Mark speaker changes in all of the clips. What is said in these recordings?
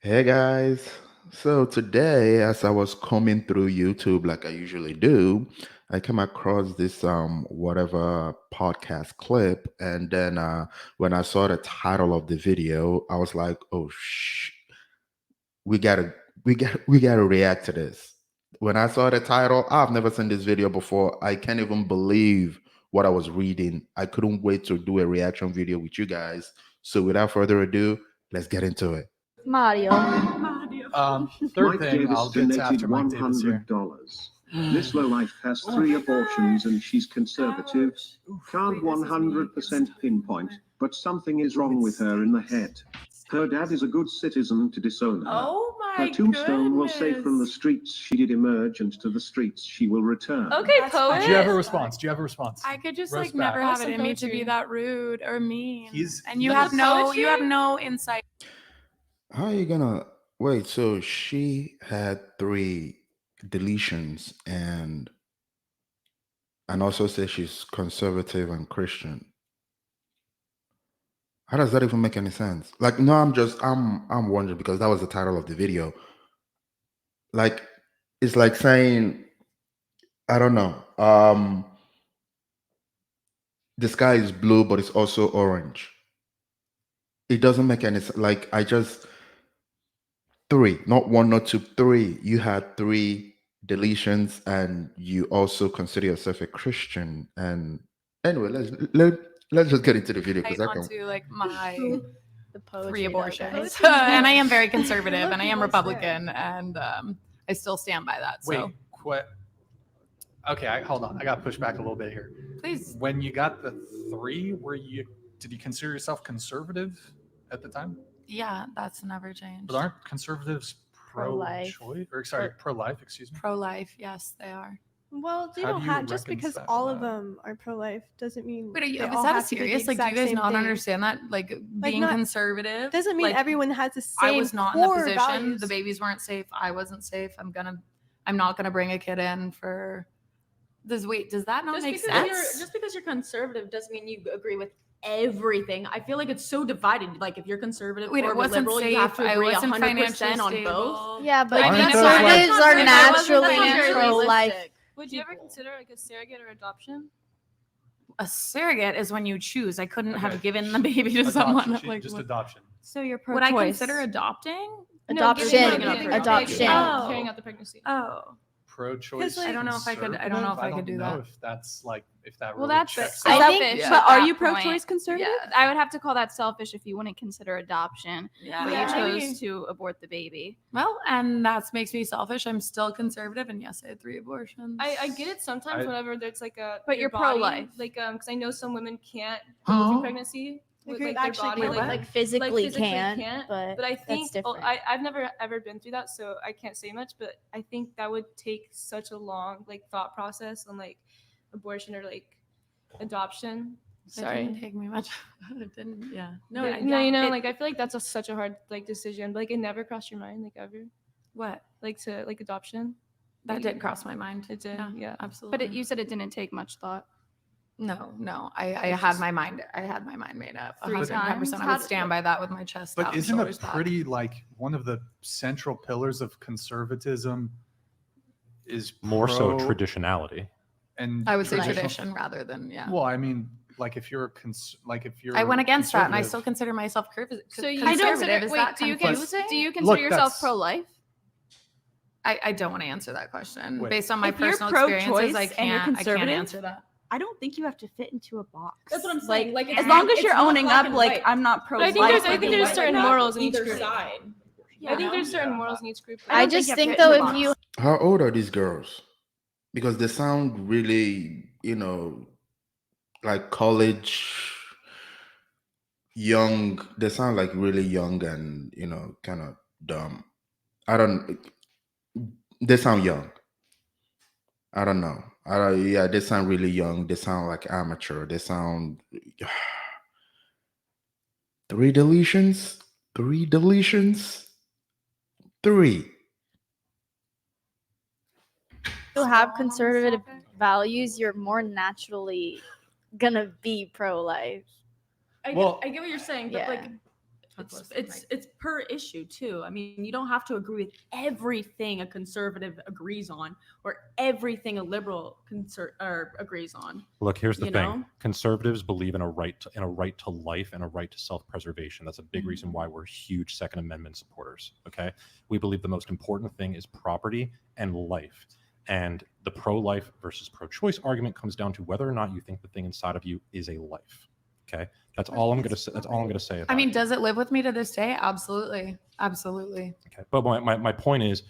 Speaker 1: Hey guys. So today, as I was combing through YouTube like I usually do, I came across this whatever podcast clip, and then when I saw the title of the video, I was like, "Oh we gotta we gotta react to this." When I saw the title, I've never seen this video before. I can't even believe what I was reading. I couldn't wait to do a reaction video with you guys. So without further ado, let's get into it.
Speaker 2: Mario.
Speaker 3: Third
Speaker 4: Mike
Speaker 3: thing, I'll
Speaker 4: Davis
Speaker 3: get to
Speaker 4: donated
Speaker 3: after Mike Davis here.
Speaker 4: $100. This lowlife has 3 abortions and she's conservative. Can't 100% pinpoint, but something is wrong with her in the head. Her dad is a good citizen to disown her.
Speaker 2: Oh my
Speaker 4: Her tombstone will say from the
Speaker 2: goodness.
Speaker 4: streets she did emerge and to the streets she will return.
Speaker 2: Okay,
Speaker 5: That's
Speaker 2: poet.
Speaker 3: Do you have a response? Do you have a response?
Speaker 5: I could just
Speaker 3: Roast
Speaker 5: like never
Speaker 3: back.
Speaker 5: have it
Speaker 2: Awesome
Speaker 5: in me to be
Speaker 2: poetry.
Speaker 5: that rude or mean.
Speaker 3: He's-
Speaker 5: and you
Speaker 3: this
Speaker 5: have
Speaker 3: is
Speaker 5: no
Speaker 2: poetry?
Speaker 5: you have no insight.
Speaker 1: How are you gonna wait? So she had three deletions and also says she's conservative and Christian. How does that even make any sense? Like, no, I'm wondering because that was the title of the video. Like, it's like saying, I don't know. The sky is blue, but it's also orange. It doesn't make any sense. Like, I just three, not one, not two, three. You had three deletions, and you also consider yourself a Christian. And anyway, let's just get into the video because I can.
Speaker 5: Onto like my
Speaker 2: The poetry,
Speaker 5: three
Speaker 2: though,
Speaker 5: abortions.
Speaker 2: guys.
Speaker 5: And I am very conservative and I am Republican and I still stand by that. So
Speaker 3: Wait, quit. Okay, hold on. I got to push back a little bit here.
Speaker 5: please.
Speaker 3: When you got the three, did you consider yourself conservative at the time?
Speaker 5: Yeah, that's never changed.
Speaker 3: But aren't conservatives
Speaker 2: Pro-life.
Speaker 3: pro-choice? Or sorry, pro-life? Excuse me.
Speaker 5: Pro-life, yes, they are.
Speaker 6: Well, you
Speaker 3: How
Speaker 6: don't
Speaker 3: do you
Speaker 6: have just because
Speaker 3: reconcile
Speaker 6: all of
Speaker 3: that?
Speaker 6: them are pro-life doesn't mean.
Speaker 5: Wait, are you,
Speaker 6: they
Speaker 5: is
Speaker 6: all
Speaker 5: that a
Speaker 6: have to be the
Speaker 5: serious? Like, do you
Speaker 6: exact
Speaker 5: guys
Speaker 6: same
Speaker 5: not
Speaker 6: thing.
Speaker 5: understand that? Like being
Speaker 6: not-
Speaker 5: conservative
Speaker 6: Doesn't mean
Speaker 5: like,
Speaker 6: everyone has the same.
Speaker 5: I was not in the
Speaker 6: core
Speaker 5: position.
Speaker 6: values.
Speaker 5: The babies weren't safe. I wasn't safe. I'm not gonna bring a kid in for. Does that not
Speaker 2: Just
Speaker 5: make
Speaker 2: because
Speaker 5: sense?
Speaker 2: you're conservative doesn't mean you agree with everything. I feel like it's so divided. Like if you're conservative
Speaker 5: Wait,
Speaker 2: or
Speaker 5: it wasn't
Speaker 2: liberal,
Speaker 5: safe.
Speaker 2: you have to
Speaker 5: I
Speaker 2: agree
Speaker 5: wasn't
Speaker 2: 100%
Speaker 5: financially
Speaker 2: on both.
Speaker 5: stable.
Speaker 6: Yeah, but
Speaker 3: Aren't those,
Speaker 6: conservatives
Speaker 3: like-
Speaker 6: are
Speaker 2: That's
Speaker 6: naturally
Speaker 2: not very
Speaker 6: pro-life.
Speaker 2: realistic.
Speaker 7: Would you ever consider like a surrogate or adoption?
Speaker 5: A surrogate is when you choose. I couldn't
Speaker 3: Okay.
Speaker 5: have given the baby to someone.
Speaker 3: Adoption,
Speaker 5: Like,
Speaker 3: just
Speaker 5: what-
Speaker 3: adoption.
Speaker 6: So you're
Speaker 5: would I
Speaker 6: pro-choice.
Speaker 5: consider adopting?
Speaker 6: Adoption. Adoption.
Speaker 5: Oh.
Speaker 7: Carrying out the pregnancy.
Speaker 5: Oh,
Speaker 3: Pro-choice.
Speaker 5: I don't know if I could- I don't know if I could do
Speaker 3: know
Speaker 5: that.
Speaker 3: if that's like if that
Speaker 7: Well,
Speaker 3: really
Speaker 7: that's
Speaker 3: checks
Speaker 6: I
Speaker 3: out.
Speaker 6: think-
Speaker 7: selfish.
Speaker 5: but
Speaker 7: at
Speaker 6: are
Speaker 7: that
Speaker 6: you pro-choice
Speaker 7: point.
Speaker 6: conservative?
Speaker 7: Yeah, I would have to call that selfish if you wouldn't consider adoption,
Speaker 5: yeah.
Speaker 7: but
Speaker 6: Yeah.
Speaker 7: you
Speaker 6: Maybe.
Speaker 7: chose to abort the baby.
Speaker 5: Well, and that makes me selfish. I'm still conservative, and yes, I had 3 abortions.
Speaker 7: I get it sometimes
Speaker 3: I-
Speaker 7: whenever there's like a
Speaker 2: But
Speaker 7: your
Speaker 2: you're
Speaker 7: body,
Speaker 2: pro-life.
Speaker 7: like because I know some women can't
Speaker 3: Huh?
Speaker 7: go through pregnancy with
Speaker 6: Agreed.
Speaker 7: like their
Speaker 6: Actually,
Speaker 7: body
Speaker 6: wait,
Speaker 7: like,
Speaker 6: what?
Speaker 2: Like physically,
Speaker 7: physically
Speaker 2: can't,
Speaker 7: can't,
Speaker 2: but
Speaker 7: but I think
Speaker 2: different.
Speaker 7: I've never ever been through that, so I can't say much. But I think that would take such a long like thought process on like abortion or like adoption.
Speaker 5: It didn't
Speaker 7: Sorry.
Speaker 5: take me much. It didn't. Yeah.
Speaker 7: No,
Speaker 5: I-
Speaker 7: no, you know,
Speaker 5: it-
Speaker 7: like I feel like that's such a hard like decision. But, like it never crossed your mind, like ever,
Speaker 5: what
Speaker 7: like to like adoption.
Speaker 5: that did cross my mind.
Speaker 7: It did, yeah.
Speaker 5: absolutely.
Speaker 7: But you said it didn't take much thought.
Speaker 5: No. I had my mind. I had my mind made up.
Speaker 7: 3
Speaker 5: 110%.
Speaker 7: times?
Speaker 5: I
Speaker 7: How
Speaker 5: would
Speaker 7: did-
Speaker 5: stand by that with my chest out
Speaker 3: But
Speaker 5: and
Speaker 3: isn't
Speaker 5: shoulders
Speaker 3: it
Speaker 5: back.
Speaker 3: pretty like one of the central pillars of conservatism is
Speaker 8: More so
Speaker 3: pro-
Speaker 8: traditionality.
Speaker 3: and
Speaker 5: I would say
Speaker 3: traditional-
Speaker 5: tradition rather than
Speaker 3: Well, I mean, like if you're
Speaker 5: I went against that, and I
Speaker 3: conservative-
Speaker 5: still consider myself
Speaker 7: So you
Speaker 5: conservative. Is
Speaker 7: wait,
Speaker 5: that
Speaker 7: do you
Speaker 5: confusing?
Speaker 7: do you consider
Speaker 3: Look,
Speaker 7: yourself
Speaker 3: that's-
Speaker 7: pro-life?
Speaker 5: I don't want to answer that question
Speaker 3: Wait.
Speaker 5: based on my
Speaker 2: If you're
Speaker 5: personal experiences. I
Speaker 2: pro-choice and you're
Speaker 5: can't
Speaker 2: conservative,
Speaker 5: answer that.
Speaker 2: I don't think you have to fit into a box.
Speaker 9: That's what I'm saying. Like,
Speaker 2: as
Speaker 9: it's
Speaker 2: long
Speaker 9: not-
Speaker 2: as you're
Speaker 9: it's not
Speaker 2: owning
Speaker 9: black
Speaker 2: up,
Speaker 9: and
Speaker 2: like
Speaker 9: white.
Speaker 2: I'm not pro.
Speaker 7: But I think there's certain morals in each
Speaker 9: either
Speaker 7: group.
Speaker 9: side.
Speaker 7: I think there's certain morals in each group.
Speaker 2: I
Speaker 6: I
Speaker 2: don't
Speaker 6: just
Speaker 2: think you
Speaker 6: think
Speaker 2: have to
Speaker 6: though,
Speaker 2: fit
Speaker 6: if
Speaker 2: in a
Speaker 6: you
Speaker 1: How old are these girls? Because they sound really, like college young. They sound like really young and kind of dumb. I don't. They sound young. I don't know. Yeah, they sound really young. They sound like amateur. They sound 3 deletions. 3 deletions. 3.
Speaker 2: have conservative values, you're more naturally gonna be pro-life.
Speaker 7: I
Speaker 3: Well-
Speaker 7: get what you're saying, but
Speaker 2: Yeah.
Speaker 7: like
Speaker 2: It's per issue too. I mean, you don't have to agree with everything a conservative agrees on or everything a liberal agrees on.
Speaker 8: Look, here's the
Speaker 2: you
Speaker 8: thing.
Speaker 2: know?
Speaker 8: Conservatives believe in a right to life and a right to self-preservation. That's a big reason
Speaker 2: Mm-hmm.
Speaker 8: why we're huge Second Amendment supporters. Okay, we believe the most important thing is property and life. And the pro-life versus pro-choice argument comes down to whether or not you think the thing inside of you is a life. Okay, that's all I'm gonna say. That's all I'm gonna say.
Speaker 5: I
Speaker 8: about
Speaker 5: mean,
Speaker 8: it.
Speaker 5: does it live with me to this day? Absolutely. Absolutely.
Speaker 8: Okay, but my point is,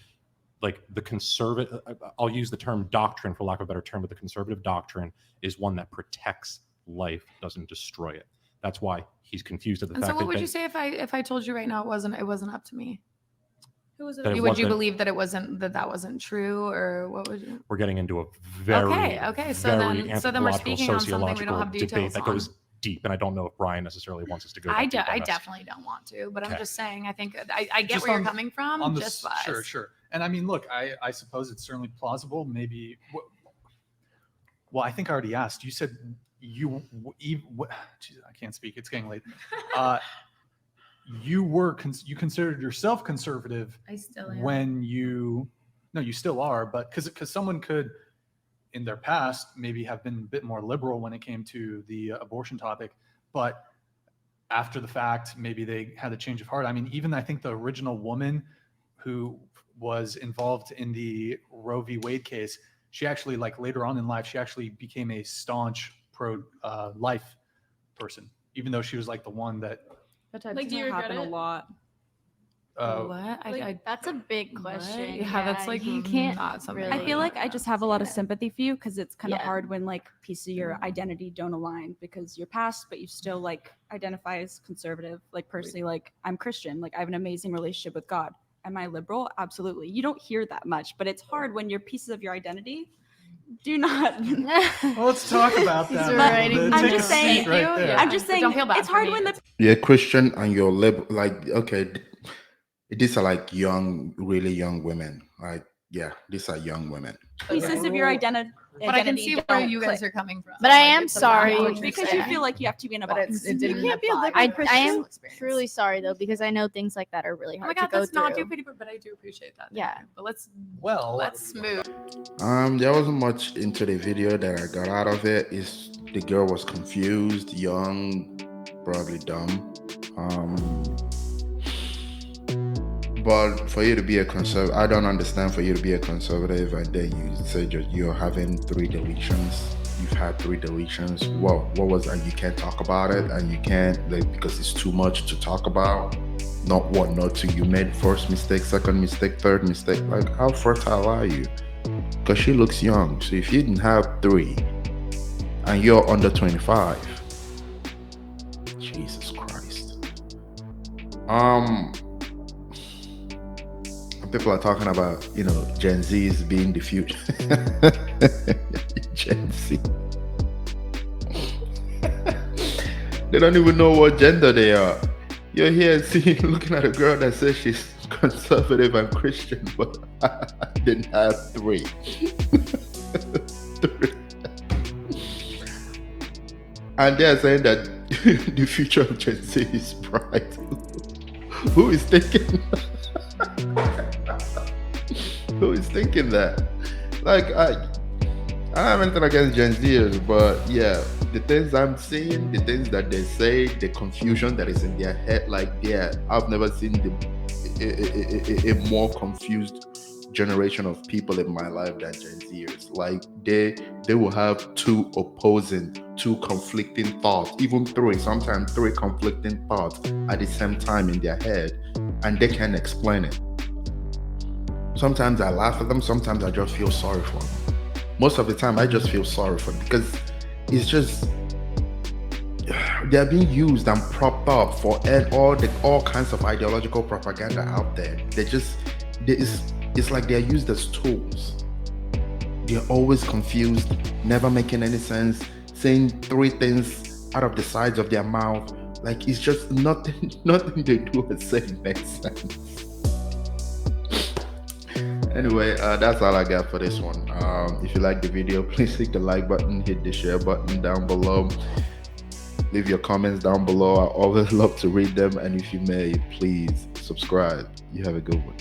Speaker 8: like, the conservative, I'll use the term doctrine for lack of a better term, but the conservative doctrine is one that protects life, doesn't destroy it. That's why he's confused at the
Speaker 5: And
Speaker 8: fact
Speaker 5: so what
Speaker 8: that
Speaker 5: would you say if I told you right now it wasn't up to me?
Speaker 7: Who was it?
Speaker 8: That it
Speaker 5: Would you
Speaker 8: wasn't-
Speaker 5: believe that that wasn't true, or what would you?
Speaker 8: we're getting into a very,
Speaker 5: Okay, so
Speaker 8: very
Speaker 5: then we're
Speaker 8: anthropological,
Speaker 5: speaking on something we don't
Speaker 8: sociological
Speaker 5: have
Speaker 8: debate
Speaker 5: details
Speaker 8: that goes deep, and I don't know if Brian necessarily wants us to go.
Speaker 5: I
Speaker 8: that deep on this.
Speaker 5: definitely don't want to, but I'm
Speaker 8: Okay.
Speaker 5: just saying. I think I get
Speaker 3: Just
Speaker 5: where you're
Speaker 3: on-
Speaker 5: coming from.
Speaker 3: on the
Speaker 5: Just
Speaker 3: sure. And I mean, look, I suppose it's certainly plausible. Maybe. Well, I think I already asked. You said geez, I can't speak. It's getting late. You considered yourself conservative
Speaker 5: I still am.
Speaker 3: when you still are, but because someone could in their past maybe have been a bit more liberal when it came to the abortion topic, but after the fact maybe they had a change of heart. I mean, even I think the original woman who was involved in the Roe v. Wade case, she actually, like, later on in life, she actually became a staunch pro life person, even though she was like the one that
Speaker 6: That type
Speaker 7: Like, do you
Speaker 6: doesn't
Speaker 7: regret
Speaker 6: happen a
Speaker 7: it?
Speaker 6: lot.
Speaker 5: What?
Speaker 7: like,
Speaker 6: That's a big question.
Speaker 5: Yeah, that's like
Speaker 6: you can't.
Speaker 5: not something.
Speaker 6: really-
Speaker 9: I feel like I just have a lot of sympathy for you because it's kind of
Speaker 6: Yeah.
Speaker 9: hard when like pieces of your identity don't align because you're past, but you still like identify as conservative. Like personally, like I'm Christian, like I have an amazing relationship with God. Am I liberal? Absolutely. You don't hear that much, but it's hard when your pieces of your identity do not.
Speaker 3: Well, let's talk about that.
Speaker 6: He's
Speaker 3: a
Speaker 6: writing
Speaker 3: little bit.
Speaker 6: I'm
Speaker 3: Take a
Speaker 6: just
Speaker 3: seat
Speaker 6: saying-
Speaker 3: right
Speaker 5: You-
Speaker 3: there.
Speaker 5: yeah.
Speaker 9: I'm just
Speaker 5: But
Speaker 9: saying
Speaker 5: don't feel bad
Speaker 9: it's
Speaker 5: for
Speaker 9: hard
Speaker 5: me.
Speaker 9: when the
Speaker 1: You're Christian and you're liberal. Like, okay, these are like young, really young women. Like, yeah, these are young women.
Speaker 9: pieces of your identity.
Speaker 5: But I can see where you guys are coming from.
Speaker 6: But I
Speaker 5: Like,
Speaker 6: am
Speaker 5: it's a
Speaker 6: sorry.
Speaker 5: valid
Speaker 9: Because
Speaker 5: thing.
Speaker 9: you feel like you have to be in a
Speaker 5: But
Speaker 9: box.
Speaker 5: it didn't
Speaker 9: you can't be a
Speaker 5: apply.
Speaker 9: liberal
Speaker 6: I
Speaker 9: Christian.
Speaker 6: am
Speaker 5: experience.
Speaker 6: truly sorry though because I know things like that are really
Speaker 5: Oh my
Speaker 6: hard
Speaker 5: god,
Speaker 6: to go
Speaker 5: let's not do
Speaker 6: through.
Speaker 5: pity, but I do appreciate that.
Speaker 6: Yeah.
Speaker 5: But let's
Speaker 3: Well,
Speaker 5: move.
Speaker 1: There wasn't much into the video that I got out of it. Is the girl was confused, young, probably dumb. But for you to be a conservative, I don't understand. For you to be a conservative and then you say you're having 3 deletions. You've had 3 deletions. What was, and you can't talk about it, and you can't, like, because it's too much to talk about. Not to. You made first mistake, second mistake, third mistake. Like, how fertile are you? Because she looks young. So if you didn't have 3 and you're under 25, Jesus Christ. People are talking about, Gen Zs being the future. Gen Z. They don't even know what gender they are. You're here looking at a girl that says she's conservative and Christian, but didn't have 3. And they're saying that the future of Gen Z is bright. Who is thinking that? Who is thinking that? Like, I have anything against Gen Zers, but yeah, the things I'm seeing, the things that they say, the confusion that is in their head, like, yeah, I've never seen a more confused generation of people in my life than Gen Zers. Like, they will have 2 conflicting thoughts, even 3, sometimes 3 conflicting thoughts at the same time in their head, and they can't explain it. Sometimes I laugh at them, sometimes I just feel sorry for them. Most of the time, I just feel sorry for them because it's just, they're being used and propped up for all kinds of ideological propaganda out there. It's like they're used as tools. They're always confused, never making any sense, saying 3 things out of the sides of their mouth. Like, it's just nothing they do or say makes sense. Anyway, that's all I got for this one. If you like the video, please hit the like button, hit the share button down below. Leave your comments down below. I always love to read them. And if you may, please subscribe. You have a good one.